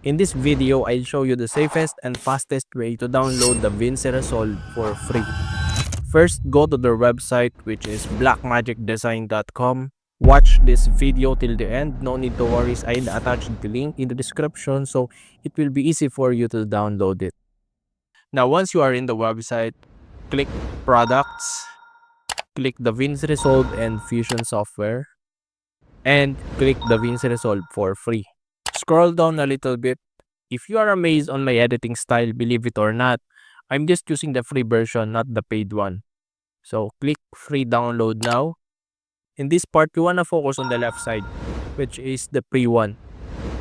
In this video, I'll show you the safest and fastest way to download DaVinci Resolve for free. First, go to their website, which is blackmagicdesign.com. Watch this video till the end. No need to worry, I'll attach the link in the description so it will be easy for you to download it. Now, once you are in the website, click Products, click DaVinci Resolve and Fusion Software, and click DaVinci Resolve for free. Scroll down a little bit. If you are amazed on my editing style, believe it or not, I'm just using the free version, not the paid one. So click free download now. In this part, you wanna focus on the left side, which is the free one.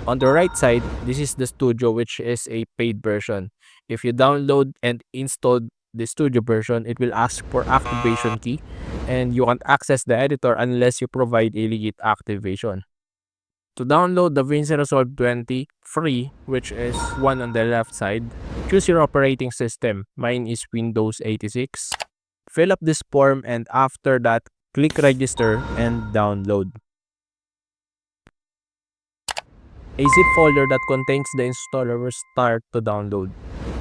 On the right side, this is the studio, which is a paid version. If you download and install the studio version, it will ask for activation key, and you can't access the editor unless you provide a legit activation. To download the DaVinci Resolve 20 free, which is one on the left side, choose your operating system. Mine is Windows 86. Fill up this form, and after that, click register and download. A zip folder that contains the installer will start to download.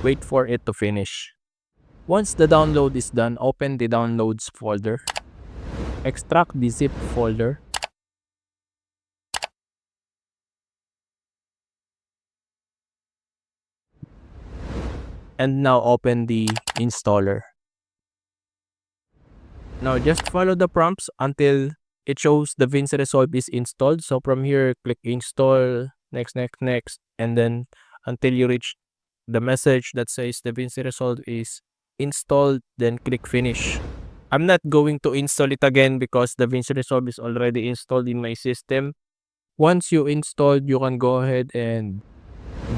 Wait for it to finish. Once the download is done, open the downloads folder. Extract the zip folder. And now open the installer. Now just follow the prompts until it shows the DaVinci Resolve is installed. So from here, click install, next, and then until you reach the message that says the DaVinci Resolve is installed, then click finish. I'm not going to install it again because the DaVinci Resolve is already installed in my system. Once you installed, you can go ahead and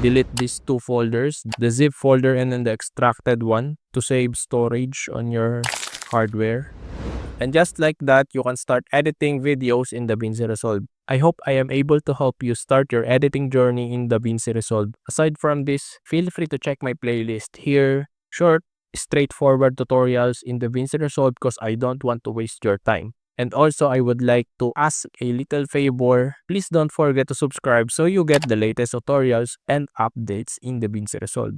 delete these two folders, the zip folder and then the extracted one, to save storage on your hardware. And just like that, you can start editing videos in DaVinci Resolve. I hope I am able to help you start your editing journey in DaVinci Resolve. Aside from this, feel free to check my playlist here. Short, straightforward tutorials in DaVinci Resolve because I don't want to waste your time. And also, I would like to ask a little favor. Please don't forget to subscribe so you get the latest tutorials and updates in DaVinci Resolve.